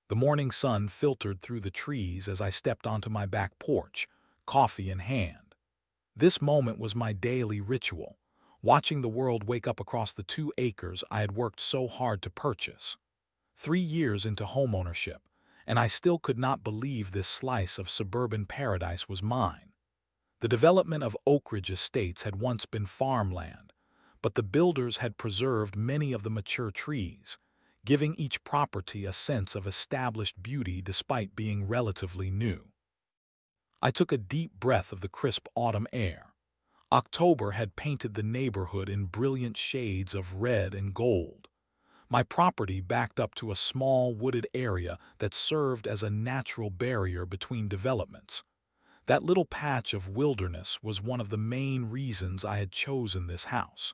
The morning sun filtered through the trees as I stepped onto my back porch, coffee in hand. This moment was my daily ritual, watching the world wake up across the 2 acres I had worked so hard to purchase. 3 years into homeownership, and I still could not believe this slice of suburban paradise was mine. The development of Oak Ridge Estates had once been farmland, but the builders had preserved many of the mature trees, giving each property a sense of established beauty despite being relatively new. I took a deep breath of the crisp autumn air. October had painted the neighborhood in brilliant shades of red and gold. My property backed up to a small wooded area that served as a natural barrier between developments. That little patch of wilderness was one of the main reasons I had chosen this house.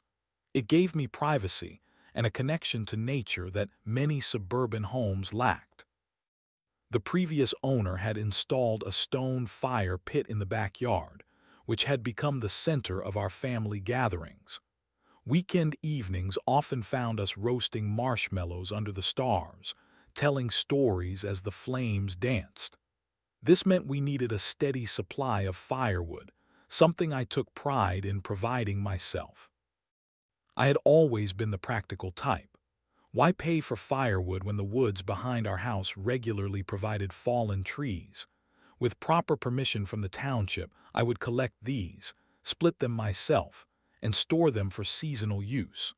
It gave me privacy and a connection to nature that many suburban homes lacked. The previous owner had installed a stone fire pit in the backyard, which had become the center of our family gatherings. Weekend evenings often found us roasting marshmallows under the stars, telling stories as the flames danced. This meant we needed a steady supply of firewood, something I took pride in providing myself. I had always been the practical type. Why pay for firewood when the woods behind our house regularly provided fallen trees? With proper permission from the township, I would collect these, split them myself, and store them for seasonal use.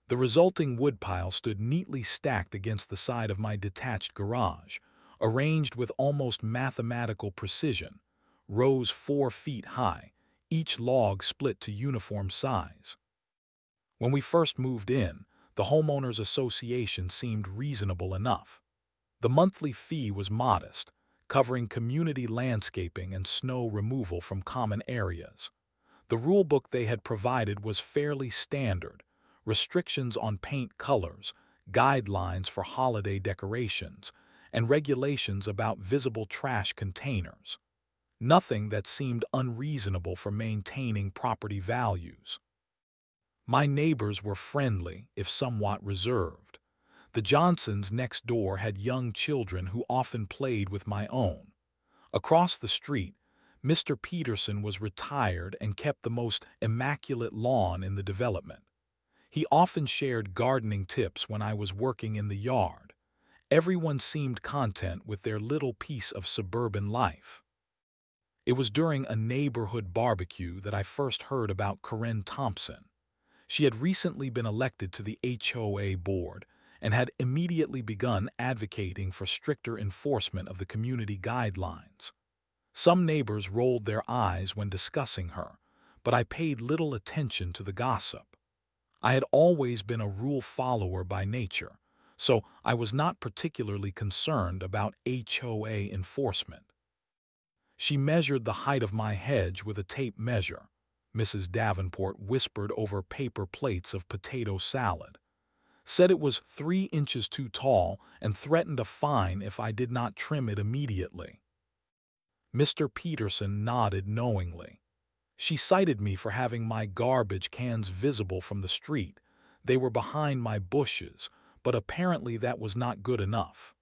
The resulting woodpile stood neatly stacked against the side of my detached garage, arranged with almost mathematical precision, rows 4 feet high, each log split to uniform size. When we first moved in, the homeowners association seemed reasonable enough. The monthly fee was modest, covering community landscaping and snow removal from common areas. The rulebook they had provided was fairly standard: restrictions on paint colors, guidelines for holiday decorations, and regulations about visible trash containers. Nothing that seemed unreasonable for maintaining property values. My neighbors were friendly, if somewhat reserved. The Johnsons next door had young children who often played with my own. Across the street, Mr. Peterson was retired and kept the most immaculate lawn in the development. He often shared gardening tips when I was working in the yard. Everyone seemed content with their little piece of suburban life. It was during a neighborhood barbecue that I first heard about Corinne Thompson. She had recently been elected to the HOA board and had immediately begun advocating for stricter enforcement of the community guidelines. Some neighbors rolled their eyes when discussing her, but I paid little attention to the gossip. I had always been a rule follower by nature, so I was not particularly concerned about HOA enforcement. She measured the height of my hedge with a tape measure, Mrs. Davenport whispered over paper plates of potato salad, said it was 3 inches too tall, and threatened a fine if I did not trim it immediately. Mr. Peterson nodded knowingly. She cited me for having my garbage cans visible from the street. They were behind my bushes, but apparently that was not good enough.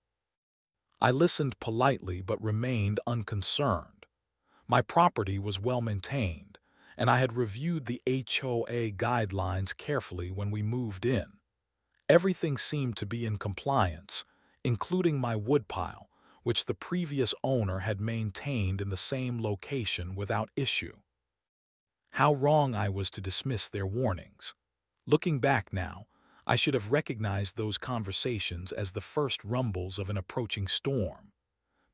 I listened politely but remained unconcerned. My property was well maintained, and I had reviewed the HOA guidelines carefully when we moved in. Everything seemed to be in compliance, including my woodpile, which the previous owner had maintained in the same location without issue. How wrong I was to dismiss their warnings. Looking back now, I should have recognized those conversations as the first rumbles of an approaching storm.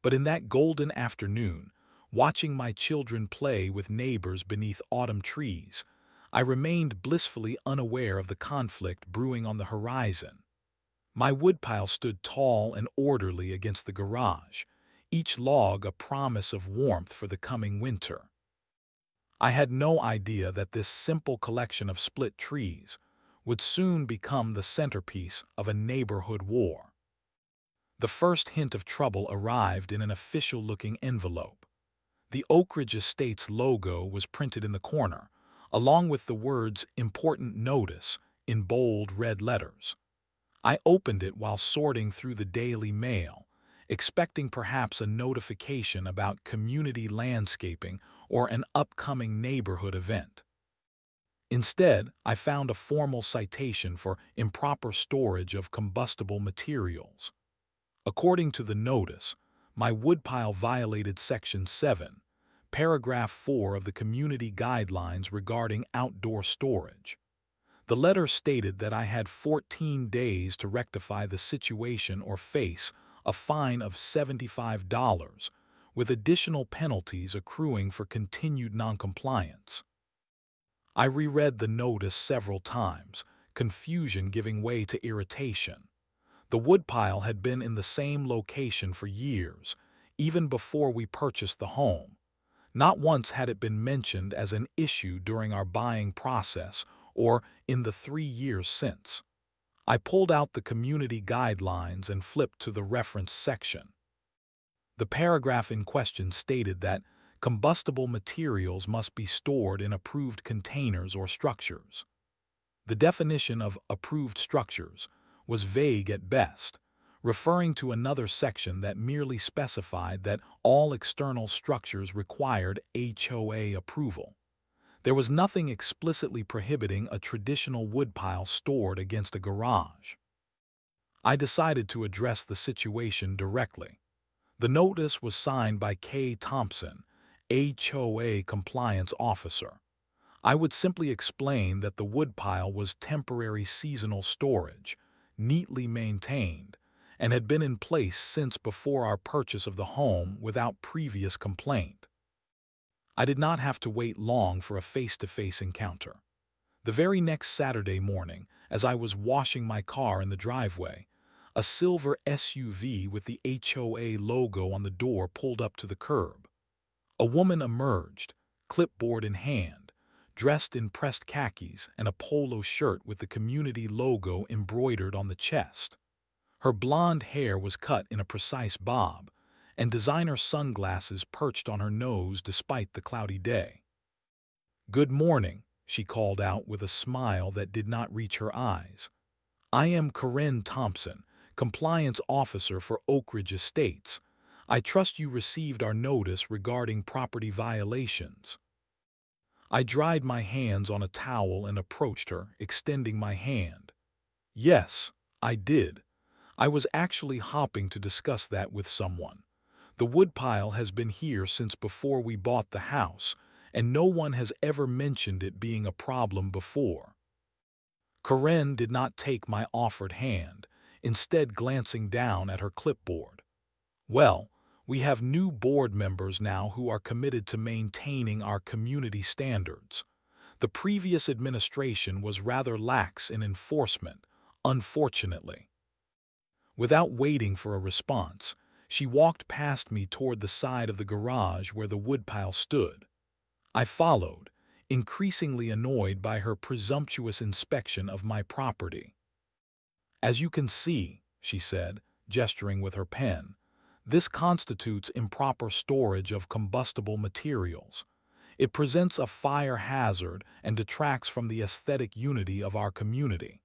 But in that golden afternoon, watching my children play with neighbors beneath autumn trees, I remained blissfully unaware of the conflict brewing on the horizon. My woodpile stood tall and orderly against the garage, each log a promise of warmth for the coming winter. I had no idea that this simple collection of split trees would soon become the centerpiece of a neighborhood war. The first hint of trouble arrived in an official-looking envelope. The Oak Ridge Estates logo was printed in the corner, along with the words "Important Notice" in bold red letters. I opened it while sorting through the Daily Mail, expecting perhaps a notification about community landscaping or an upcoming neighborhood event. Instead, I found a formal citation for improper storage of combustible materials. According to the notice, my woodpile violated Section 7, Paragraph 4 of the Community Guidelines regarding outdoor storage. The letter stated that I had 14 days to rectify the situation or face a fine of $75, with additional penalties accruing for continued noncompliance. I reread the notice several times, confusion giving way to irritation. The woodpile had been in the same location for years, even before we purchased the home. Not once had it been mentioned as an issue during our buying process or in the 3 years since. I pulled out the community guidelines and flipped to the reference section. The paragraph in question stated that combustible materials must be stored in approved containers or structures. The definition of approved structures was vague at best, referring to another section that merely specified that all external structures required HOA approval. There was nothing explicitly prohibiting a traditional woodpile stored against a garage. I decided to address the situation directly. The notice was signed by K. Thompson, HOA compliance officer. I would simply explain that the woodpile was temporary seasonal storage, neatly maintained, and had been in place since before our purchase of the home without previous complaint. I did not have to wait long for a face-to-face encounter. The very next Saturday morning, as I was washing my car in the driveway, a silver SUV with the HOA logo on the door pulled up to the curb. A woman emerged, clipboard in hand, dressed in pressed khakis and a polo shirt with the community logo embroidered on the chest. Her blonde hair was cut in a precise bob, and designer sunglasses perched on her nose despite the cloudy day. "Good morning," she called out with a smile that did not reach her eyes. "I am Corinne Thompson, compliance officer for Oak Ridge Estates. I trust you received our notice regarding property violations." I dried my hands on a towel and approached her, extending my hand. "Yes, I did. I was actually hopping to discuss that with someone. The woodpile has been here since before we bought the house, and no one has ever mentioned it being a problem before." Corinne did not take my offered hand, instead glancing down at her clipboard. "Well, we have new board members now who are committed to maintaining our community standards. The previous administration was rather lax in enforcement, unfortunately." Without waiting for a response, she walked past me toward the side of the garage where the woodpile stood. I followed, increasingly annoyed by her presumptuous inspection of my property. "As you can see," she said, gesturing with her pen, "this constitutes improper storage of combustible materials. It presents a fire hazard and detracts from the aesthetic unity of our community.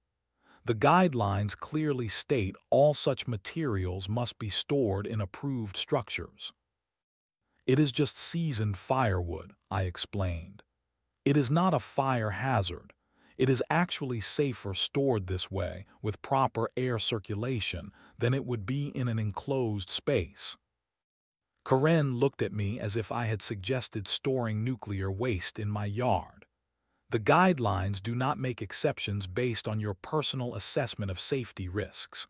The guidelines clearly state all such materials must be stored in approved structures." "It is just seasoned firewood," I explained. "It is not a fire hazard. It is actually safer stored this way, with proper air circulation, than it would be in an enclosed space." Corinne looked at me as if I had suggested storing nuclear waste in my yard. "The guidelines do not make exceptions based on your personal assessment of safety risks.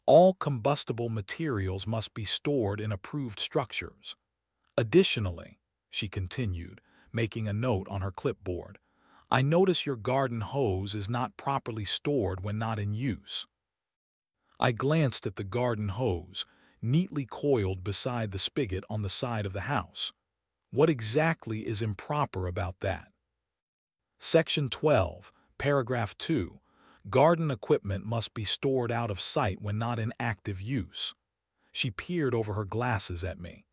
All combustible materials must be stored in approved structures. Additionally," she continued, making a note on her clipboard, "I notice your garden hose is not properly stored when not in use." I glanced at the garden hose, neatly coiled beside the spigot on the side of the house. What exactly is improper about that? Section 12, Paragraph 2, garden equipment must be stored out of sight when not in active use. She peered over her glasses at me.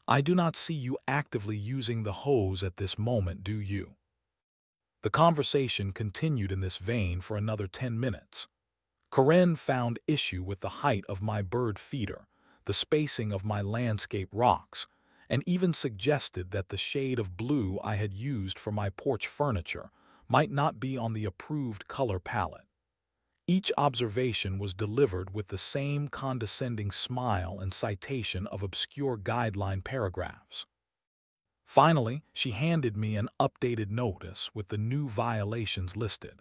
"I do not see you actively using the hose at this moment, do you?" The conversation continued in this vein for another 10 minutes. Corinne found issue with the height of my bird feeder, the spacing of my landscape rocks, and even suggested that the shade of blue I had used for my porch furniture might not be on the approved color palette. Each observation was delivered with the same condescending smile and citation of obscure guideline paragraphs. Finally, she handed me an updated notice with the new violations listed.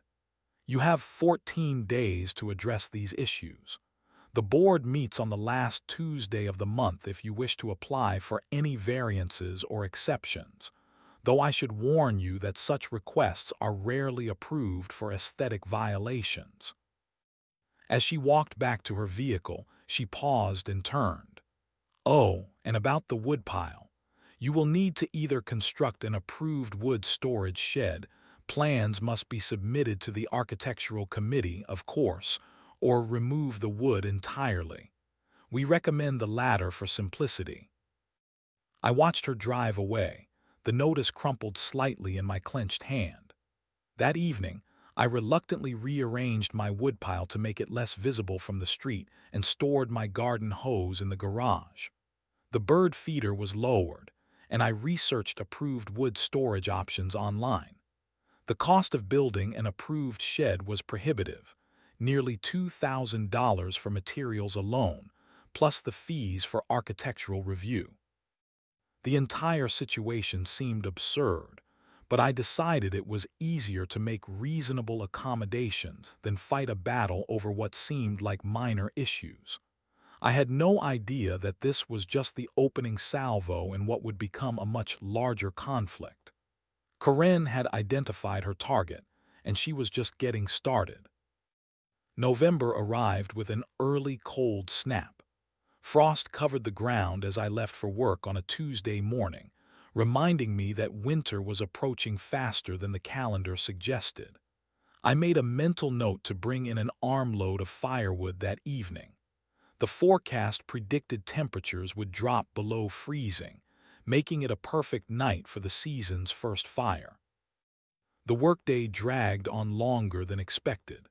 You have 14 days to address these issues. The board meets on the last Tuesday of the month if you wish to apply for any variances or exceptions, though I should warn you that such requests are rarely approved for aesthetic violations. As she walked back to her vehicle, she paused and turned. Oh, and about the woodpile. You will need to either construct an approved wood storage shed, plans must be submitted to the architectural committee, of course, or remove the wood entirely. We recommend the latter for simplicity. I watched her drive away, the notice crumpled slightly in my clenched hand. That evening, I reluctantly rearranged my woodpile to make it less visible from the street and stored my garden hose in the garage. The bird feeder was lowered, and I researched approved wood storage options online. The cost of building an approved shed was prohibitive, nearly $2,000 for materials alone, plus the fees for architectural review. The entire situation seemed absurd, but I decided it was easier to make reasonable accommodations than fight a battle over what seemed like minor issues. I had no idea that this was just the opening salvo in what would become a much larger conflict. Corinne had identified her target, and she was just getting started. November arrived with an early cold snap. Frost covered the ground as I left for work on a Tuesday morning, reminding me that winter was approaching faster than the calendar suggested. I made a mental note to bring in an armload of firewood that evening. The forecast predicted temperatures would drop below freezing, making it a perfect night for the season's first fire. The workday dragged on longer than expected.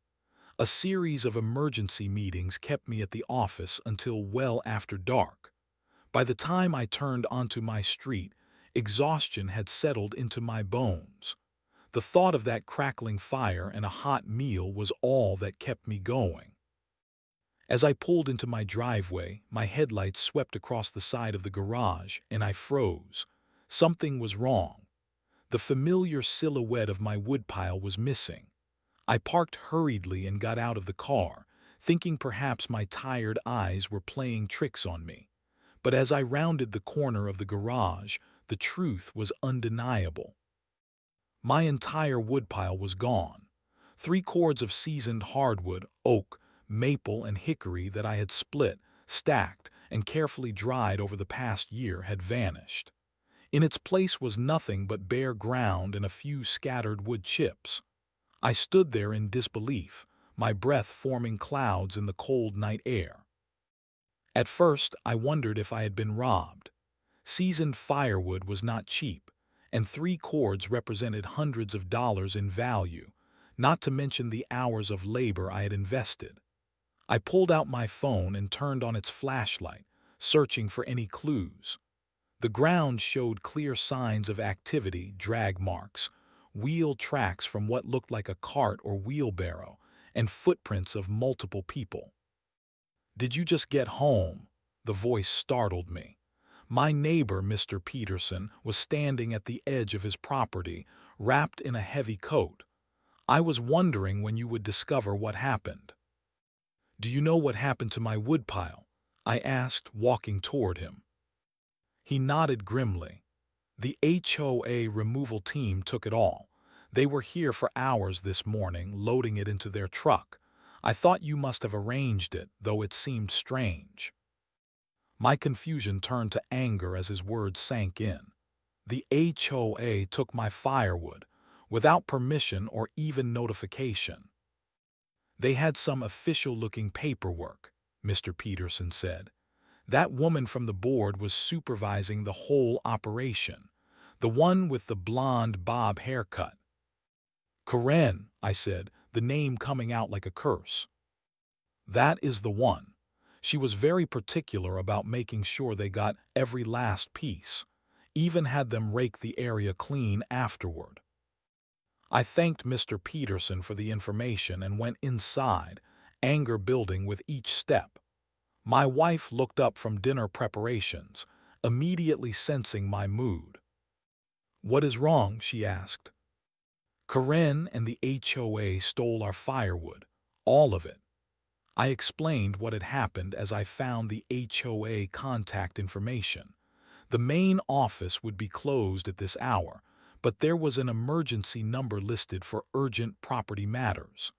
A series of emergency meetings kept me at the office until well after dark. By the time I turned onto my street, exhaustion had settled into my bones. The thought of that crackling fire and a hot meal was all that kept me going. As I pulled into my driveway, my headlights swept across the side of the garage, and I froze. Something was wrong. The familiar silhouette of my woodpile was missing. I parked hurriedly and got out of the car, thinking perhaps my tired eyes were playing tricks on me. But as I rounded the corner of the garage, the truth was undeniable. My entire woodpile was gone. 3 cords of seasoned hardwood, oak, maple, and hickory that I had split, stacked, and carefully dried over the past year had vanished. In its place was nothing but bare ground and a few scattered wood chips. I stood there in disbelief, my breath forming clouds in the cold night air. At first, I wondered if I had been robbed. Seasoned firewood was not cheap, and 3 cords represented hundreds of dollars in value, not to mention the hours of labor I had invested. I pulled out my phone and turned on its flashlight, searching for any clues. The ground showed clear signs of activity, drag marks, wheel tracks from what looked like a cart or wheelbarrow, and footprints of multiple people. "Did you just get home?" The voice startled me. My neighbor, Mr. Peterson, was standing at the edge of his property, wrapped in a heavy coat. "I was wondering when you would discover what happened." "Do you know what happened to my woodpile?" I asked, walking toward him. He nodded grimly. "The HOA removal team took it all. They were here for hours this morning, loading it into their truck. I thought you must have arranged it, though it seemed strange." My confusion turned to anger as his words sank in. The HOA took my firewood, without permission or even notification. "They had some official-looking paperwork," Mr. Peterson said. "That woman from the board was supervising the whole operation, the one with the blonde bob haircut." "Corinne," I said, the name coming out like a curse. "That is the one. She was very particular about making sure they got every last piece, even had them rake the area clean afterward. I thanked Mr. Peterson for the information and went inside, anger building with each step. My wife looked up from dinner preparations, immediately sensing my mood. "What is wrong?" she asked. "Karen and the HOA stole our firewood, all of it." I explained what had happened as I found the HOA contact information. The main office would be closed at this hour, but there was an emergency number listed for urgent property matters.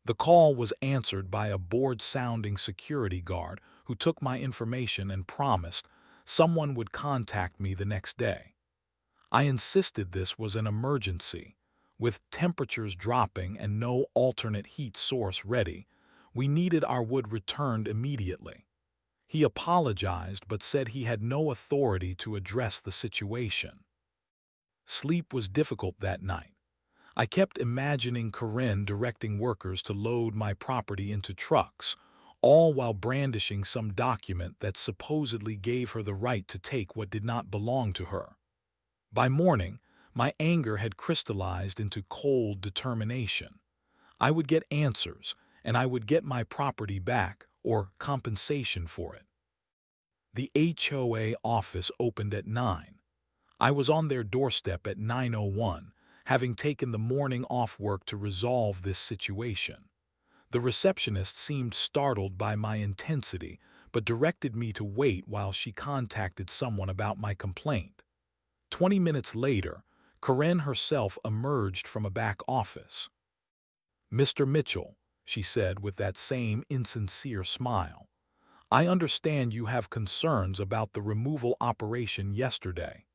The call was answered by a bored-sounding security guard who took my information and promised someone would contact me the next day. I insisted this was an emergency. With temperatures dropping and no alternate heat source ready, we needed our wood returned immediately. He apologized but said he had no authority to address the situation. Sleep was difficult that night. I kept imagining Corinne directing workers to load my property into trucks, all while brandishing some document that supposedly gave her the right to take what did not belong to her. By morning, my anger had crystallized into cold determination. I would get answers, and I would get my property back, or compensation for it. The HOA office opened at 9. I was on their doorstep at 9:01, having taken the morning off work to resolve this situation. The receptionist seemed startled by my intensity, but directed me to wait while she contacted someone about my complaint. 20 minutes later, Corinne herself emerged from a back office. "Mr. Mitchell," she said with that same insincere smile, "I understand you have concerns about the removal operation yesterday."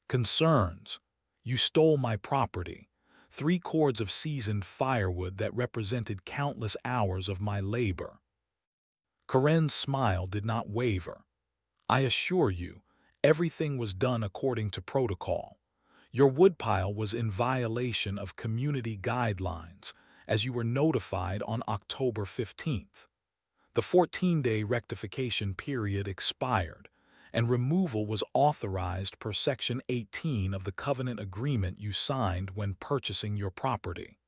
"Concerns? You stole my property, 3 cords of seasoned firewood that represented countless hours of my labor." Corinne's smile did not waver. "I assure you, everything was done according to protocol. Your woodpile was in violation of community guidelines, as you were notified on October 15th. The 14-day rectification period expired, and removal was authorized per Section 18 of the covenant agreement you signed when purchasing your property."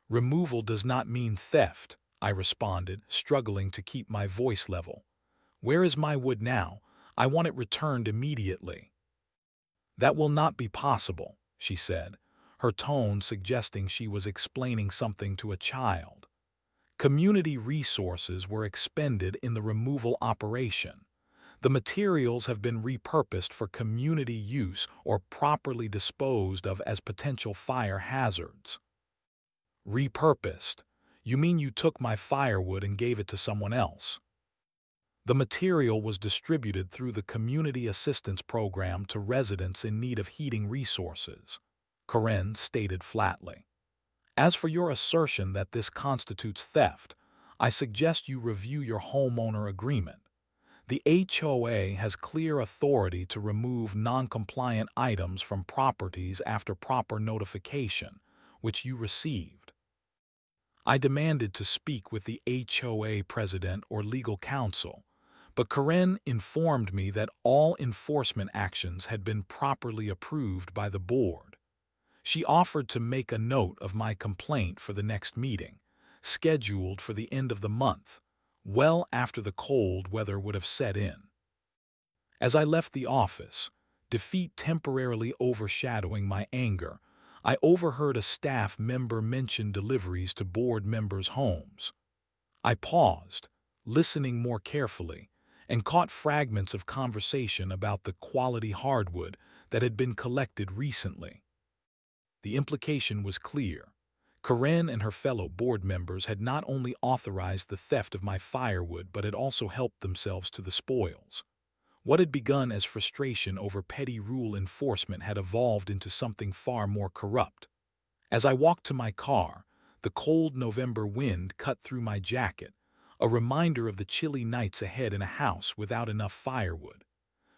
"Removal does not mean theft," I responded, struggling to keep my voice level. "Where is my wood now? I want it returned immediately." "That will not be possible," she said, her tone suggesting she was explaining something to a child. "Community resources were expended in the removal operation. The materials have been repurposed for community use or properly disposed of as potential fire hazards." "Repurposed? You mean you took my firewood and gave it to someone else?" "The material was distributed through the Community Assistance Program to residents in need of heating resources," Corinne stated flatly. "As for your assertion that this constitutes theft, I suggest you review your homeowner agreement. The HOA has clear authority to remove non-compliant items from properties after proper notification, which you received." I demanded to speak with the HOA president or legal counsel, but Corinne informed me that all enforcement actions had been properly approved by the board. She offered to make a note of my complaint for the next meeting, scheduled for the end of the month, well after the cold weather would have set in. As I left the office, defeat temporarily overshadowing my anger, I overheard a staff member mention deliveries to board members' homes. I paused, listening more carefully, and caught fragments of conversation about the quality hardwood that had been collected recently. The implication was clear. Corinne and her fellow board members had not only authorized the theft of my firewood but had also helped themselves to the spoils. What had begun as frustration over petty rule enforcement had evolved into something far more corrupt. As I walked to my car, the cold November wind cut through my jacket, a reminder of the chilly nights ahead in a house without enough firewood.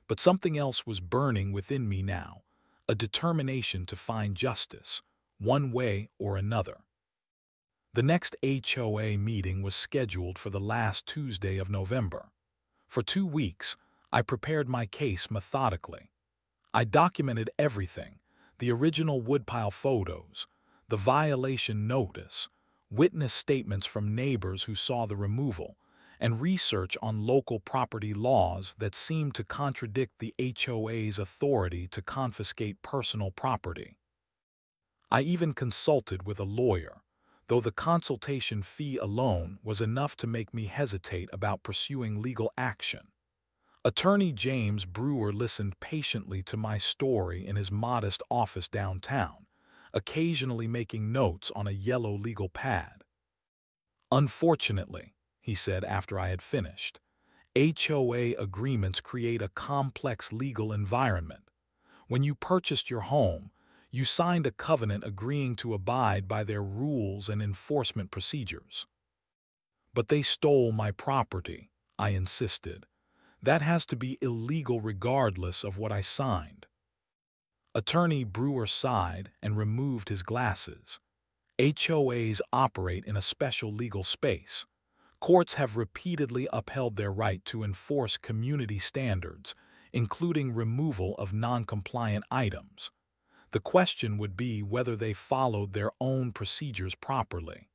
But something else was burning within me now, a determination to find justice, one way or another. The next HOA meeting was scheduled for the last Tuesday of November. For 2 weeks, I prepared my case methodically. I documented everything: the original woodpile photos, the violation notice, witness statements from neighbors who saw the removal, and research on local property laws that seemed to contradict the HOA's authority to confiscate personal property. I even consulted with a lawyer, though the consultation fee alone was enough to make me hesitate about pursuing legal action. Attorney James Brewer listened patiently to my story in his modest office downtown, occasionally making notes on a yellow legal pad. "Unfortunately," he said after I had finished, "HOA agreements create a complex legal environment. When you purchased your home, you signed a covenant agreeing to abide by their rules and enforcement procedures." "But they stole my property," I insisted. "That has to be illegal regardless of what I signed." Attorney Brewer sighed and removed his glasses. "HOAs operate in a special legal space. Courts have repeatedly upheld their right to enforce community standards, including removal of non-compliant items. The question would be whether they followed their own procedures properly."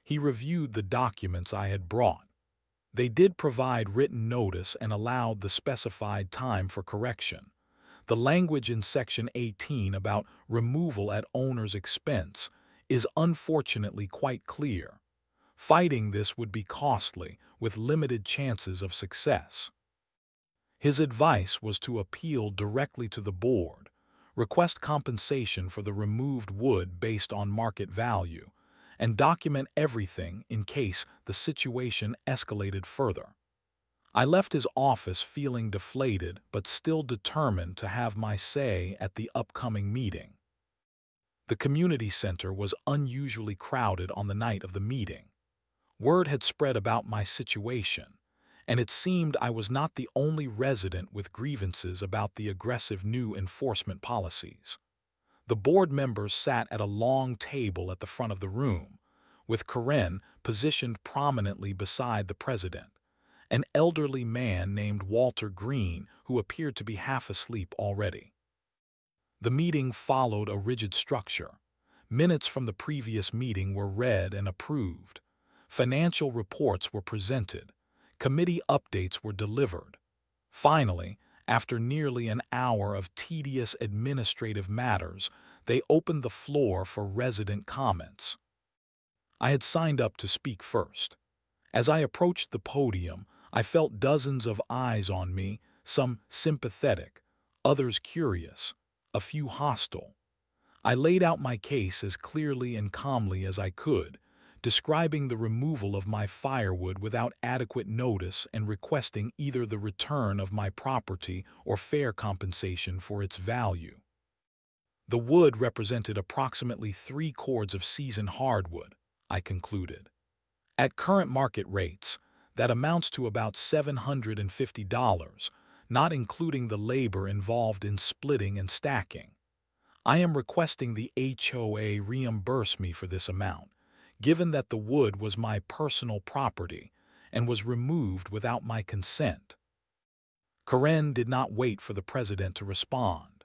He reviewed the documents I had brought. They did provide written notice and allowed the specified time for correction. The language in Section 18 about removal at owner's expense is unfortunately quite clear. Fighting this would be costly, with limited chances of success. His advice was to appeal directly to the board, request compensation for the removed wood based on market value, and document everything in case the situation escalated further. I left his office feeling deflated but still determined to have my say at the upcoming meeting. The community center was unusually crowded on the night of the meeting. Word had spread about my situation, and it seemed I was not the only resident with grievances about the aggressive new enforcement policies. The board members sat at a long table at the front of the room, with Karen positioned prominently beside the president, an elderly man named Walter Green who appeared to be half asleep already. The meeting followed a rigid structure. Minutes from the previous meeting were read and approved. Financial reports were presented. Committee updates were delivered. Finally, after nearly an hour of tedious administrative matters, they opened the floor for resident comments. I had signed up to speak first. As I approached the podium, I felt dozens of eyes on me, some sympathetic, others curious, a few hostile. I laid out my case as clearly and calmly as I could, describing the removal of my firewood without adequate notice and requesting either the return of my property or fair compensation for its value. The wood represented approximately 3 cords of seasoned hardwood, I concluded. At current market rates, that amounts to about $750, not including the labor involved in splitting and stacking. I am requesting the HOA reimburse me for this amount, given that the wood was my personal property and was removed without my consent. Karen did not wait for the president to respond.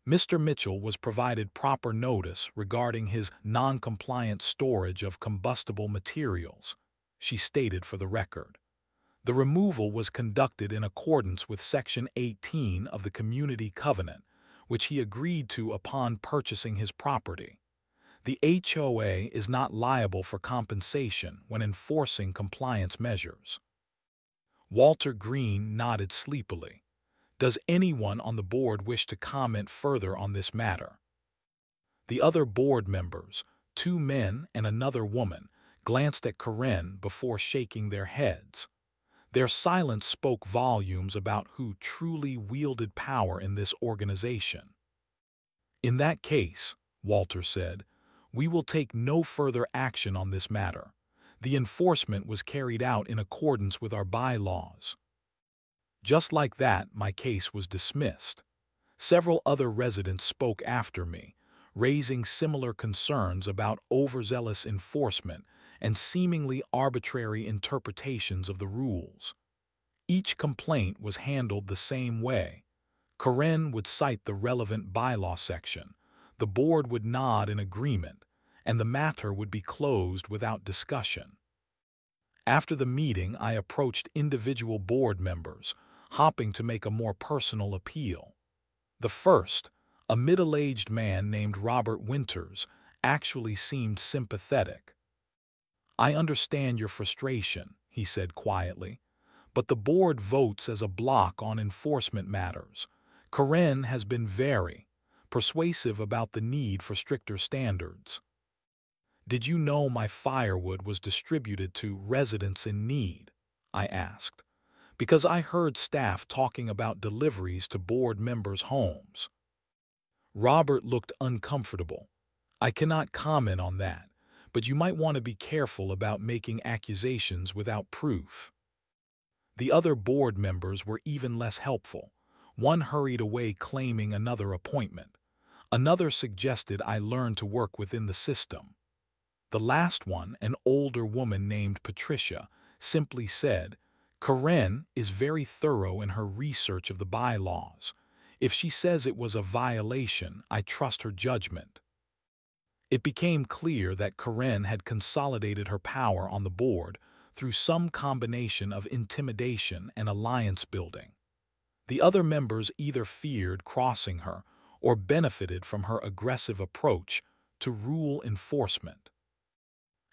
Mr. Mitchell was provided proper notice regarding his non-compliant storage of combustible materials, she stated for the record. The removal was conducted in accordance with Section 18 of the Community Covenant, which he agreed to upon purchasing his property. The HOA is not liable for compensation when enforcing compliance measures. Walter Green nodded sleepily. Does anyone on the board wish to comment further on this matter? The other board members, 2 men and another woman, glanced at Karen before shaking their heads. Their silence spoke volumes about who truly wielded power in this organization. "In that case," Walter said, "we will take no further action on this matter. The enforcement was carried out in accordance with our bylaws." Just like that, my case was dismissed. Several other residents spoke after me, raising similar concerns about overzealous enforcement and seemingly arbitrary interpretations of the rules. Each complaint was handled the same way. Karen would cite the relevant bylaw section, the board would nod in agreement, and the matter would be closed without discussion. After the meeting, I approached individual board members, hoping to make a more personal appeal. The first, a middle-aged man named Robert Winters, actually seemed sympathetic. "I understand your frustration," he said quietly, "but the board votes as a block on enforcement matters. Karen has been very persuasive about the need for stricter standards." "Did you know my firewood was distributed to residents in need?" I asked, because I heard staff talking about deliveries to board members' homes. Robert looked uncomfortable. "I cannot comment on that, but you might want to be careful about making accusations without proof." The other board members were even less helpful. One hurried away claiming another appointment. Another suggested I learn to work within the system. The last one, an older woman named Patricia, simply said, "Karen is very thorough in her research of the bylaws. If she says it was a violation, I trust her judgment." It became clear that Karen had consolidated her power on the board through some combination of intimidation and alliance building. The other members either feared crossing her or benefited from her aggressive approach to rule enforcement.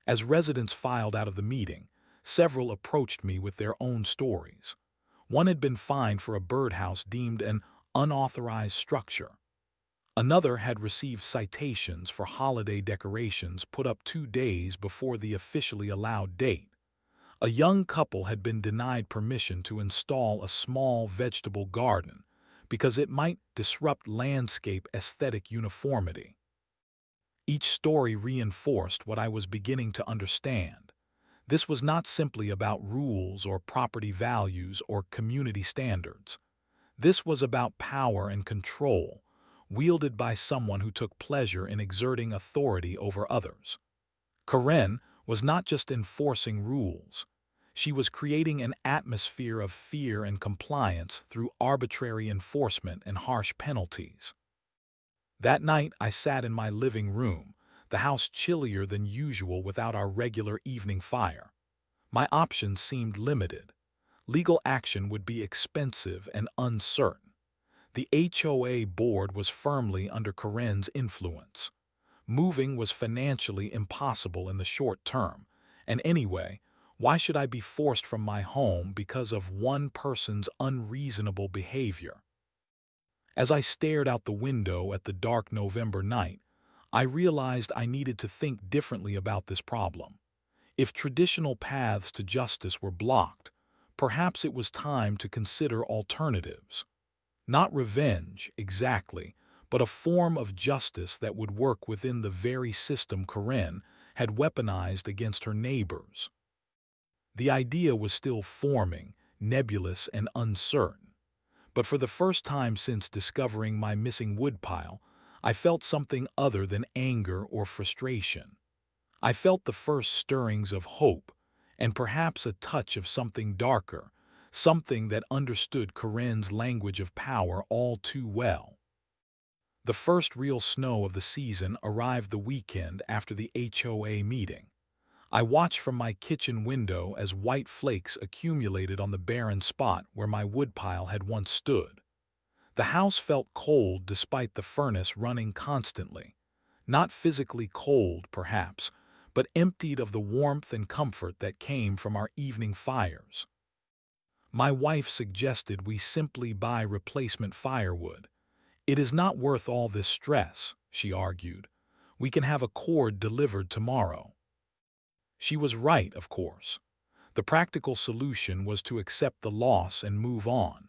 As residents filed out of the meeting, several approached me with their own stories. One had been fined for a birdhouse deemed an unauthorized structure. Another had received citations for holiday decorations put up 2 days before the officially allowed date. A young couple had been denied permission to install a small vegetable garden because it might disrupt landscape aesthetic uniformity. Each story reinforced what I was beginning to understand. This was not simply about rules or property values or community standards. This was about power and control, wielded by someone who took pleasure in exerting authority over others. Karen was not just enforcing rules. She was creating an atmosphere of fear and compliance through arbitrary enforcement and harsh penalties. That night, I sat in my living room, the house chillier than usual without our regular evening fire. My options seemed limited. Legal action would be expensive and uncertain. The HOA board was firmly under Karen's influence. Moving was financially impossible in the short term, and anyway, why should I be forced from my home because of one person's unreasonable behavior? As I stared out the window at the dark November night, I realized I needed to think differently about this problem. If traditional paths to justice were blocked, perhaps it was time to consider alternatives. Not revenge, exactly, but a form of justice that would work within the very system Karen had weaponized against her neighbors. The idea was still forming, nebulous and uncertain. But for the first time since discovering my missing woodpile, I felt something other than anger or frustration. I felt the first stirrings of hope, and perhaps a touch of something darker, something that understood Karen's language of power all too well. The first real snow of the season arrived the weekend after the HOA meeting. I watched from my kitchen window as white flakes accumulated on the barren spot where my woodpile had once stood. The house felt cold despite the furnace running constantly. Not physically cold, perhaps, but emptied of the warmth and comfort that came from our evening fires. My wife suggested we simply buy replacement firewood. "It is not worth all this stress," she argued. "We can have a cord delivered tomorrow." She was right, of course. The practical solution was to accept the loss and move on.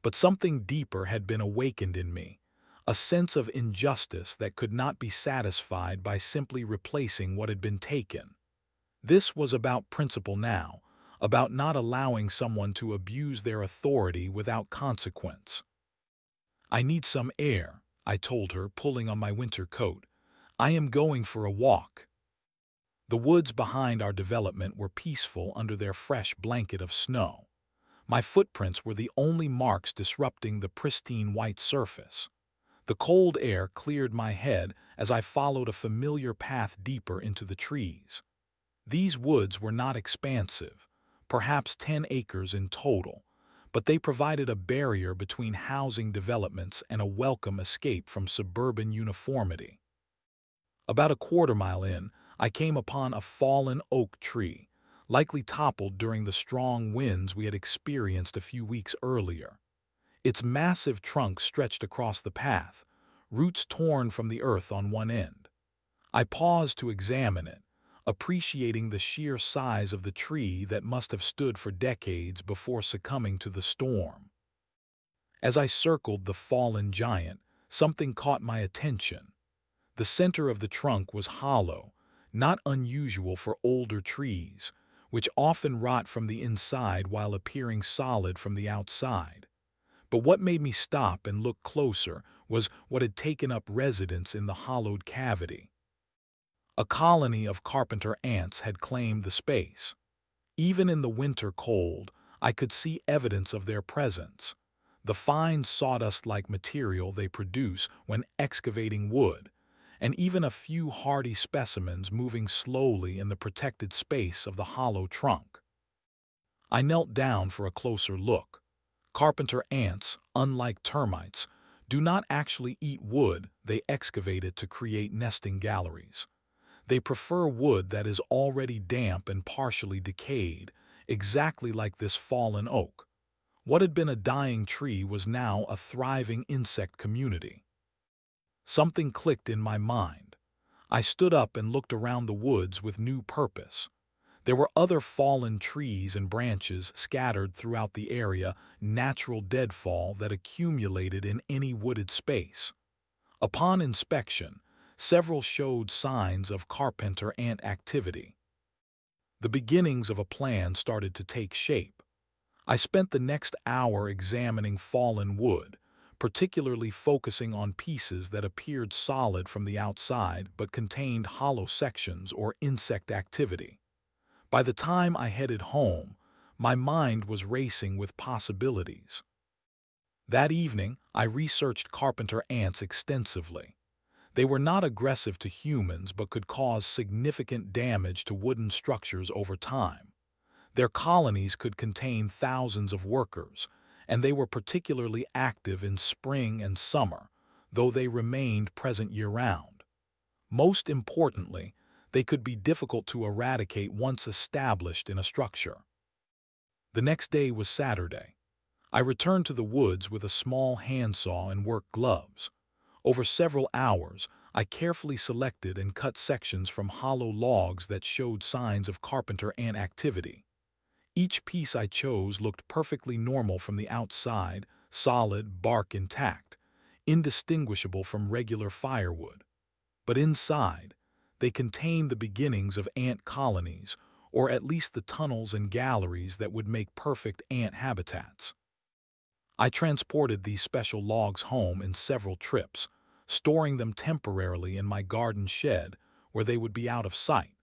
But something deeper had been awakened in me, a sense of injustice that could not be satisfied by simply replacing what had been taken. This was about principle now, about not allowing someone to abuse their authority without consequence. "I need some air," I told her, pulling on my winter coat. I am going for a walk. The woods behind our development were peaceful under their fresh blanket of snow. My footprints were the only marks disrupting the pristine white surface. The cold air cleared my head as I followed a familiar path deeper into the trees. These woods were not expansive, perhaps 10 acres in total, but they provided a barrier between housing developments and a welcome escape from suburban uniformity. About a quarter-mile in, I came upon a fallen oak tree, likely toppled during the strong winds we had experienced a few weeks earlier. Its massive trunk stretched across the path, roots torn from the earth on one end. I paused to examine it, appreciating the sheer size of the tree that must have stood for decades before succumbing to the storm. As I circled the fallen giant, something caught my attention. The center of the trunk was hollow, not unusual for older trees, which often rot from the inside while appearing solid from the outside. But what made me stop and look closer was what had taken up residence in the hollowed cavity. A colony of carpenter ants had claimed the space. Even in the winter cold, I could see evidence of their presence. The fine sawdust-like material they produce when excavating wood, and even a few hardy specimens moving slowly in the protected space of the hollow trunk. I knelt down for a closer look. Carpenter ants, unlike termites, do not actually eat wood they excavate it to create nesting galleries. They prefer wood that is already damp and partially decayed, exactly like this fallen oak. What had been a dying tree was now a thriving insect community. Something clicked in my mind. I stood up and looked around the woods with new purpose. There were other fallen trees and branches scattered throughout the area, natural deadfall that accumulated in any wooded space. Upon inspection, several showed signs of carpenter ant activity. The beginnings of a plan started to take shape. I spent the next hour examining fallen wood, particularly focusing on pieces that appeared solid from the outside but contained hollow sections or insect activity. By the time I headed home, my mind was racing with possibilities. That evening, I researched carpenter ants extensively. They were not aggressive to humans but could cause significant damage to wooden structures over time. Their colonies could contain thousands of workers, and they were particularly active in spring and summer, though they remained present year-round. Most importantly, they could be difficult to eradicate once established in a structure. The next day was Saturday. I returned to the woods with a small handsaw and work gloves. Over several hours, I carefully selected and cut sections from hollow logs that showed signs of carpenter ant activity. Each piece I chose looked perfectly normal from the outside, solid, bark intact, indistinguishable from regular firewood. But inside, they contained the beginnings of ant colonies, or at least the tunnels and galleries that would make perfect ant habitats. I transported these special logs home in several trips, storing them temporarily in my garden shed where they would be out of sight.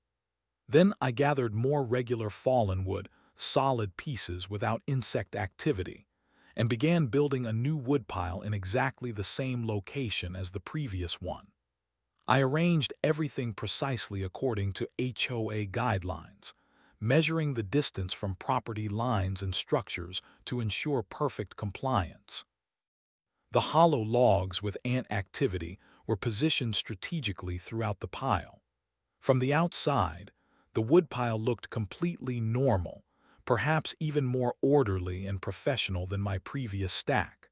Then I gathered more regular fallen wood, solid pieces without insect activity, and began building a new woodpile in exactly the same location as the previous one. I arranged everything precisely according to HOA guidelines, measuring the distance from property lines and structures to ensure perfect compliance. The hollow logs with ant activity were positioned strategically throughout the pile. From the outside, the woodpile looked completely normal, perhaps even more orderly and professional than my previous stack.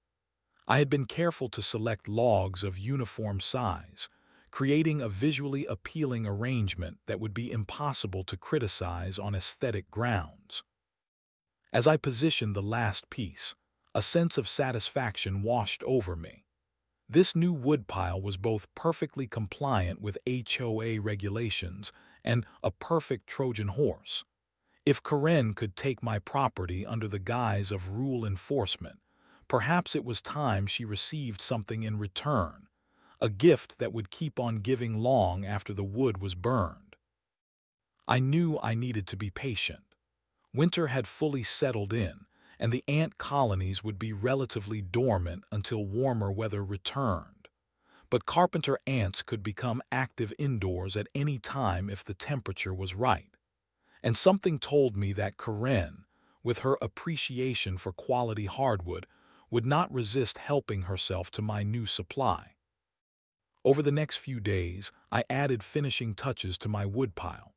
I had been careful to select logs of uniform size, creating a visually appealing arrangement that would be impossible to criticize on aesthetic grounds. As I positioned the last piece, a sense of satisfaction washed over me. This new woodpile was both perfectly compliant with HOA regulations and a perfect Trojan horse. If Karen could take my property under the guise of rule enforcement, perhaps it was time she received something in return, a gift that would keep on giving long after the wood was burned. I knew I needed to be patient. Winter had fully settled in, and the ant colonies would be relatively dormant until warmer weather returned. But carpenter ants could become active indoors at any time if the temperature was right. And something told me that Karen, with her appreciation for quality hardwood, would not resist helping herself to my new supply. Over the next few days, I added finishing touches to my woodpile.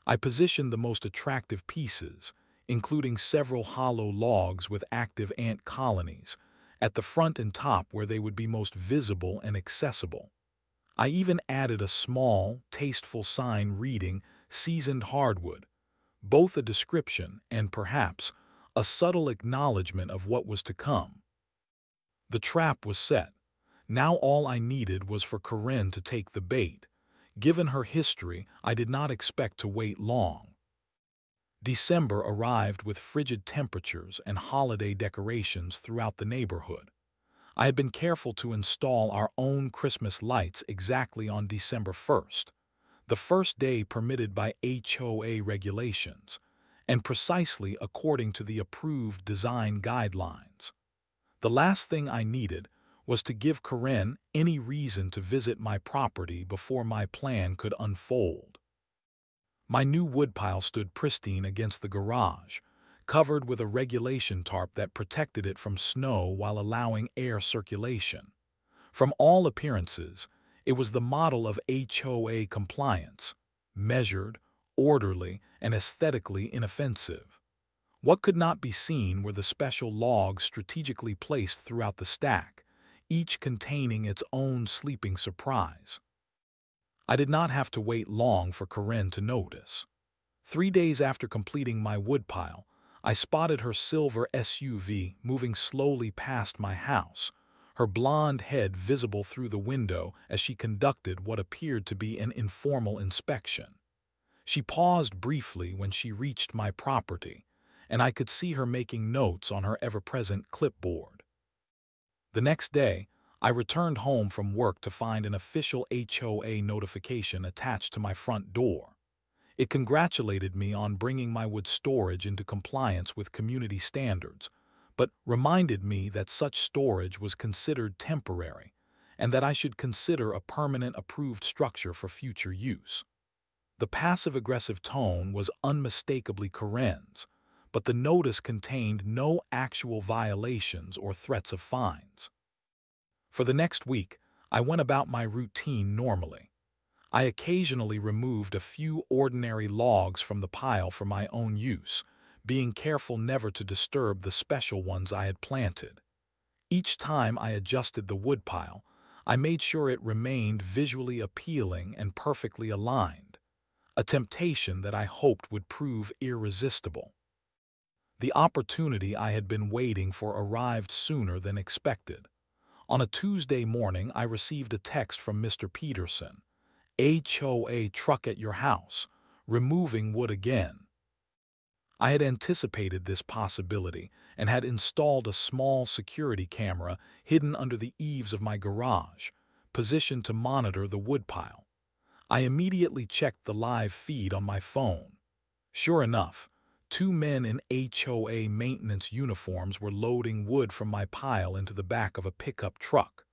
I positioned the most attractive pieces, including several hollow logs with active ant colonies, at the front and top where they would be most visible and accessible. I even added a small, tasteful sign reading "Seasoned Hardwood," both a description and, perhaps, a subtle acknowledgement of what was to come. The trap was set. Now all I needed was for Karen to take the bait. Given her history, I did not expect to wait long. December arrived with frigid temperatures and holiday decorations throughout the neighborhood. I had been careful to install our own Christmas lights exactly on December 1st, the first day permitted by HOA regulations, and precisely according to the approved design guidelines. The last thing I needed was to give Karen any reason to visit my property before my plan could unfold. My new woodpile stood pristine against the garage, covered with a regulation tarp that protected it from snow while allowing air circulation. From all appearances, it was the model of HOA compliance: measured, orderly, and aesthetically inoffensive. What could not be seen were the special logs strategically placed throughout the stack, each containing its own sleeping surprise. I did not have to wait long for Karen to notice. 3 days after completing my woodpile, I spotted her silver SUV moving slowly past my house, her blonde head visible through the window as she conducted what appeared to be an informal inspection. She paused briefly when she reached my property, and I could see her making notes on her ever-present clipboard. The next day, I returned home from work to find an official HOA notification attached to my front door. It congratulated me on bringing my wood storage into compliance with community standards, but reminded me that such storage was considered temporary and that I should consider a permanent approved structure for future use. The passive-aggressive tone was unmistakably Karen's, but the notice contained no actual violations or threats of fines. For the next week, I went about my routine normally. I occasionally removed a few ordinary logs from the pile for my own use, being careful never to disturb the special ones I had planted. Each time I adjusted the woodpile, I made sure it remained visually appealing and perfectly aligned, a temptation that I hoped would prove irresistible. The opportunity I had been waiting for arrived sooner than expected. On a Tuesday morning, I received a text from Mr. Peterson: "HOA truck at your house, removing wood again." I had anticipated this possibility and had installed a small security camera hidden under the eaves of my garage, positioned to monitor the woodpile. I immediately checked the live feed on my phone. Sure enough, 2 men in HOA maintenance uniforms were loading wood from my pile into the back of a pickup truck.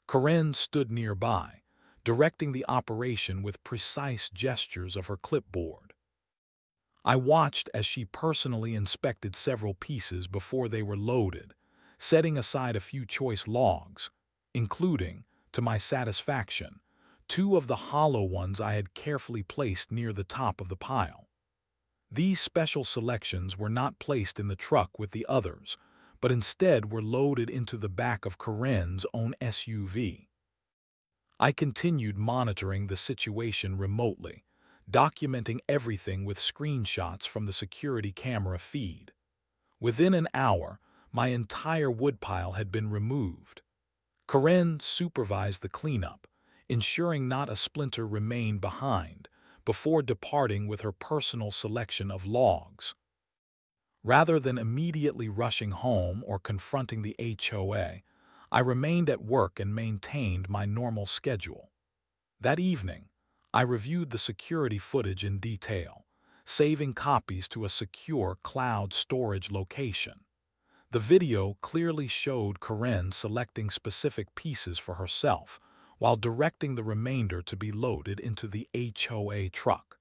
Karen stood nearby, directing the operation with precise gestures of her clipboard. I watched as she personally inspected several pieces before they were loaded, setting aside a few choice logs, including, to my satisfaction, 2 of the hollow ones I had carefully placed near the top of the pile. These special selections were not placed in the truck with the others, but instead were loaded into the back of Karen's own SUV. I continued monitoring the situation remotely, documenting everything with screenshots from the security camera feed. Within an hour, my entire woodpile had been removed. Karen supervised the cleanup, ensuring not a splinter remained behind, before departing with her personal selection of logs. Rather than immediately rushing home or confronting the HOA, I remained at work and maintained my normal schedule. That evening, I reviewed the security footage in detail, saving copies to a secure cloud storage location. The video clearly showed Karen selecting specific pieces for herself, while directing the remainder to be loaded into the HOA truck.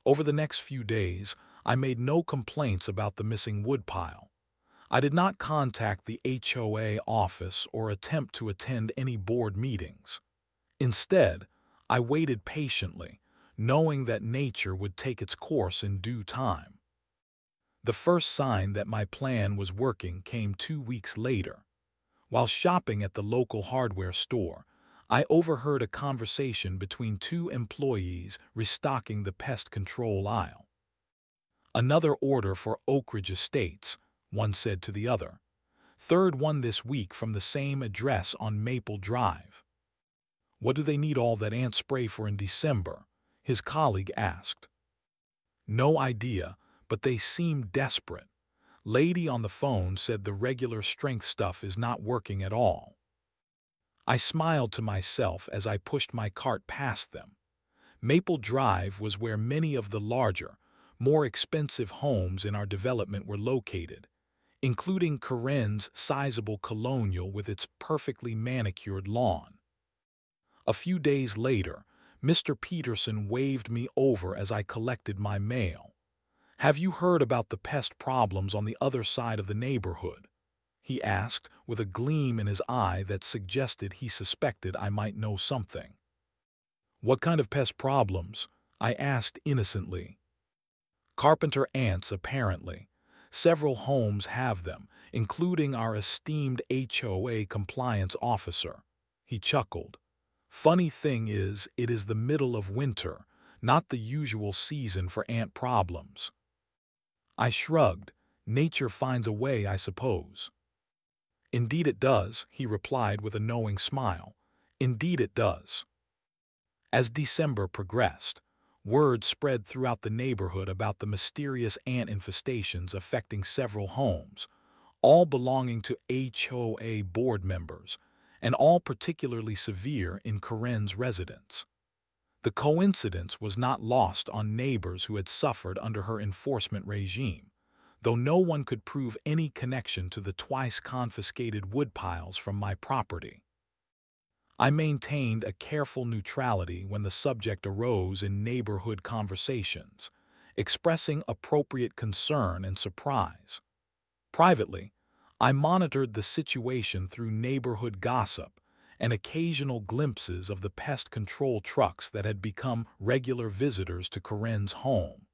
Over the next few days, I made no complaints about the missing woodpile. I did not contact the HOA office or attempt to attend any board meetings. Instead, I waited patiently, knowing that nature would take its course in due time. The first sign that my plan was working came 2 weeks later. While shopping at the local hardware store, I overheard a conversation between two employees restocking the pest control aisle. "Another order for Oak Ridge Estates," one said to the other. "Third one this week from the same address on Maple Drive." "What do they need all that ant spray for in December?" his colleague asked. "No idea, but they seem desperate. Lady on the phone said the regular strength stuff is not working at all." I smiled to myself as I pushed my cart past them. Maple Drive was where many of the larger, more expensive homes in our development were located, including Karen's sizable colonial with its perfectly manicured lawn. A few days later, Mr. Peterson waved me over as I collected my mail. "Have you heard about the pest problems on the other side of the neighborhood?" he asked, with a gleam in his eye that suggested he suspected I might know something. "What kind of pest problems?" I asked innocently. "Carpenter ants, apparently. Several homes have them, including our esteemed HOA compliance officer." He chuckled. "Funny thing is, it is the middle of winter, not the usual season for ant problems." I shrugged. "Nature finds a way, I suppose." "Indeed it does," he replied with a knowing smile. "Indeed it does." As December progressed, word spread throughout the neighborhood about the mysterious ant infestations affecting several homes, all belonging to HOA board members, and all particularly severe in Karen's residence. The coincidence was not lost on neighbors who had suffered under her enforcement regime, though no one could prove any connection to the twice confiscated woodpiles from my property. I maintained a careful neutrality when the subject arose in neighborhood conversations, expressing appropriate concern and surprise. Privately, I monitored the situation through neighborhood gossip and occasional glimpses of the pest control trucks that had become regular visitors to Karen's home.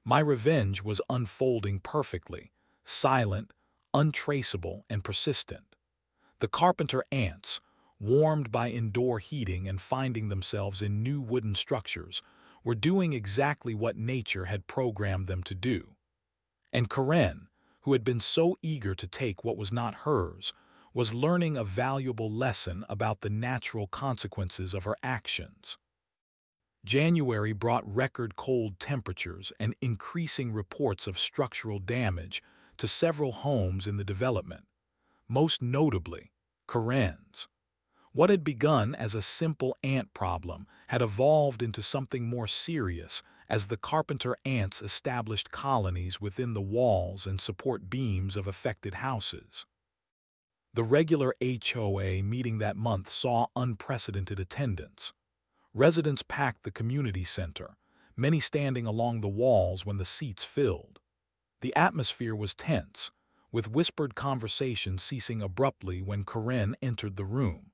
My revenge was unfolding perfectly, silent, untraceable, and persistent. The carpenter ants, warmed by indoor heating and finding themselves in new wooden structures, were doing exactly what nature had programmed them to do. And Karen, who had been so eager to take what was not hers, was learning a valuable lesson about the natural consequences of her actions. January brought record cold temperatures and increasing reports of structural damage to several homes in the development, most notably Karen's. What had begun as a simple ant problem had evolved into something more serious as the carpenter ants established colonies within the walls and support beams of affected houses. The regular HOA meeting that month saw unprecedented attendance. Residents packed the community center, many standing along the walls when the seats filled. The atmosphere was tense, with whispered conversation ceasing abruptly when Karen entered the room.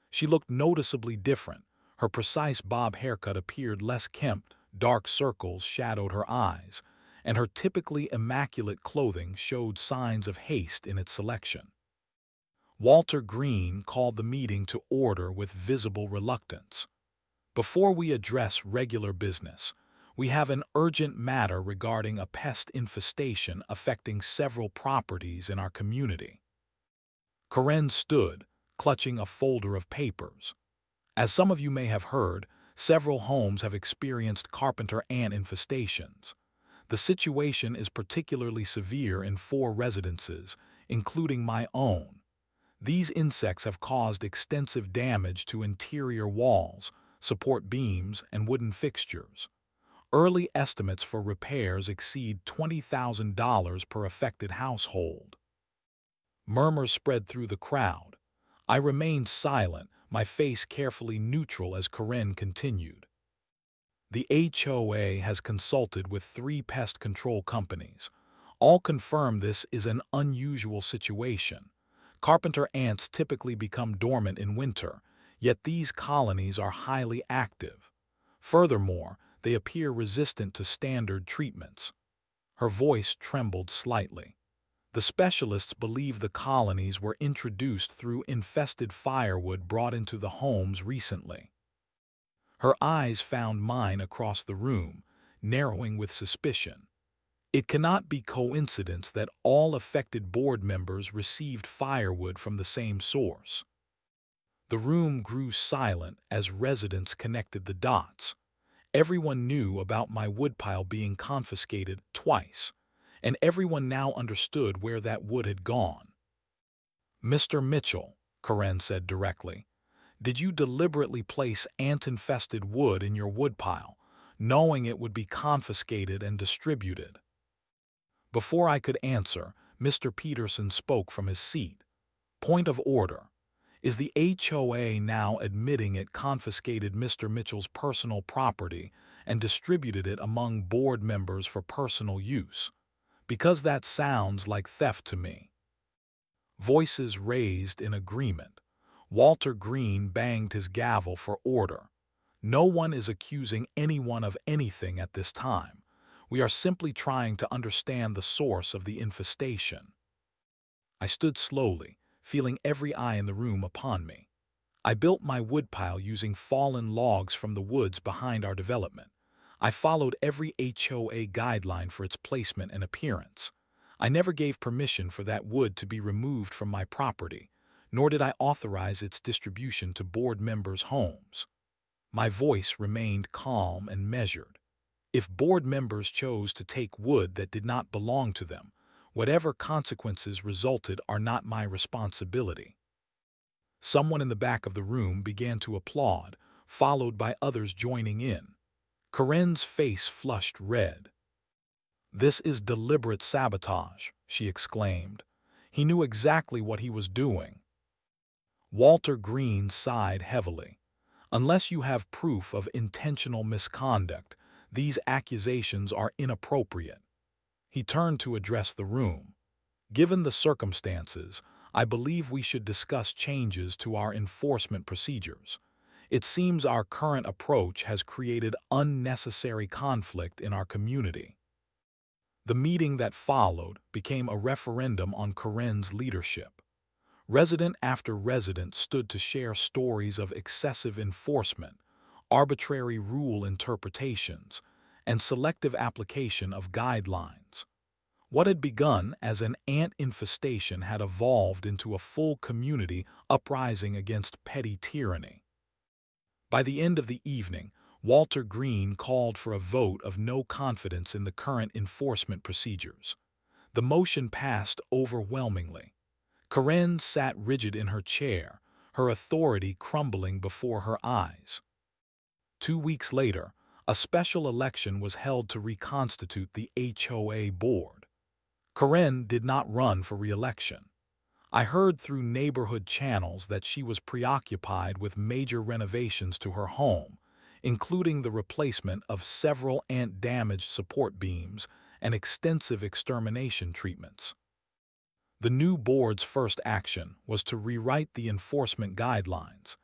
She looked noticeably different. Her precise bob haircut appeared less kempt, dark circles shadowed her eyes, and her typically immaculate clothing showed signs of haste in its selection. Walter Green called the meeting to order with visible reluctance. "Before we address regular business, we have an urgent matter regarding a pest infestation affecting several properties in our community." Karen stood, clutching a folder of papers. "As some of you may have heard, several homes have experienced carpenter ant infestations. The situation is particularly severe in 4 residences, including my own. These insects have caused extensive damage to interior walls, support beams, and wooden fixtures. Early estimates for repairs exceed $20,000 per affected household. Murmurs spread through the crowd. I remained silent, my face carefully neutral as Karen continued. The HOA has consulted with 3 pest control companies. All confirm this is an unusual situation. Carpenter ants typically become dormant in winter, yet these colonies are highly active. Furthermore, they appear resistant to standard treatments. Her voice trembled slightly. The specialists believe the colonies were introduced through infested firewood brought into the homes recently. Her eyes found mine across the room, narrowing with suspicion. It cannot be coincidence that all affected board members received firewood from the same source. The room grew silent as residents connected the dots. Everyone knew about my woodpile being confiscated twice, and everyone now understood where that wood had gone. "Mr. Mitchell," Karen said directly, "did you deliberately place ant-infested wood in your woodpile, knowing it would be confiscated and distributed?" Before I could answer, Mr. Peterson spoke from his seat. "Point of order. Is the HOA now admitting it confiscated Mr. Mitchell's personal property and distributed it among board members for personal use? Because that sounds like theft to me." Voices raised in agreement. Walter Green banged his gavel for order. "No one is accusing anyone of anything at this time. We are simply trying to understand the source of the infestation." I stood slowly, feeling every eye in the room upon me. I built my woodpile using fallen logs from the woods behind our development. I followed every HOA guideline for its placement and appearance. I never gave permission for that wood to be removed from my property, nor did I authorize its distribution to board members' homes. My voice remained calm and measured. If board members chose to take wood that did not belong to them, whatever consequences resulted are not my responsibility. Someone in the back of the room began to applaud, followed by others joining in. Karen's face flushed red. "This is deliberate sabotage," she exclaimed. "He knew exactly what he was doing." Walter Green sighed heavily. "Unless you have proof of intentional misconduct, these accusations are inappropriate." He turned to address the room. "Given the circumstances, I believe we should discuss changes to our enforcement procedures. It seems our current approach has created unnecessary conflict in our community." The meeting that followed became a referendum on Karen's leadership. Resident after resident stood to share stories of excessive enforcement, arbitrary rule interpretations, and selective application of guidelines. What had begun as an ant infestation had evolved into a full community uprising against petty tyranny. By the end of the evening, Walter Green called for a vote of no confidence in the current enforcement procedures. The motion passed overwhelmingly. Karen sat rigid in her chair, her authority crumbling before her eyes. 2 weeks later, a special election was held to reconstitute the HOA board. Karen did not run for re-election. I heard through neighborhood channels that she was preoccupied with major renovations to her home, including the replacement of several ant-damaged support beams and extensive extermination treatments. The new board's first action was to rewrite the enforcement guidelines,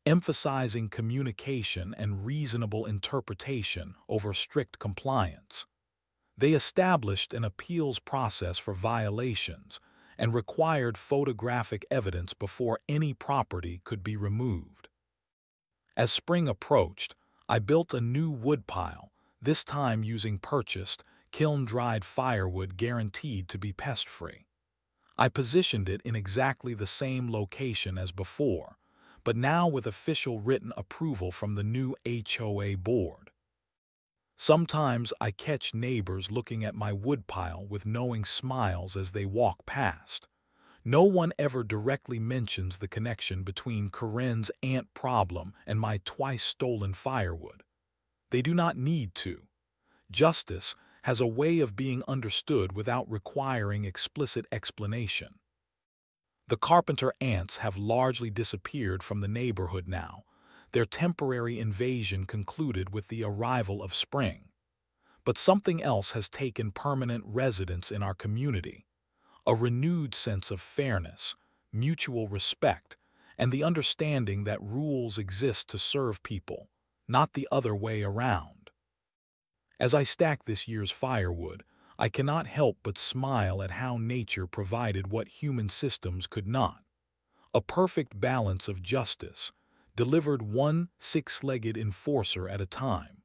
emphasizing communication and reasonable interpretation over strict compliance. They established an appeals process for violations and required photographic evidence before any property could be removed. As spring approached, I built a new woodpile, this time using purchased, kiln-dried firewood guaranteed to be pest-free. I positioned it in exactly the same location as before, but now with official written approval from the new HOA board. Sometimes I catch neighbors looking at my woodpile with knowing smiles as they walk past. No one ever directly mentions the connection between Karen's ant problem and my twice-stolen firewood. They do not need to. Justice has a way of being understood without requiring explicit explanation. The carpenter ants have largely disappeared from the neighborhood now, their temporary invasion concluded with the arrival of spring. But something else has taken permanent residence in our community, a renewed sense of fairness, mutual respect, and the understanding that rules exist to serve people, not the other way around. As I stack this year's firewood, I cannot help but smile at how nature provided what human systems could not. A perfect balance of justice, delivered one six-legged enforcer at a time.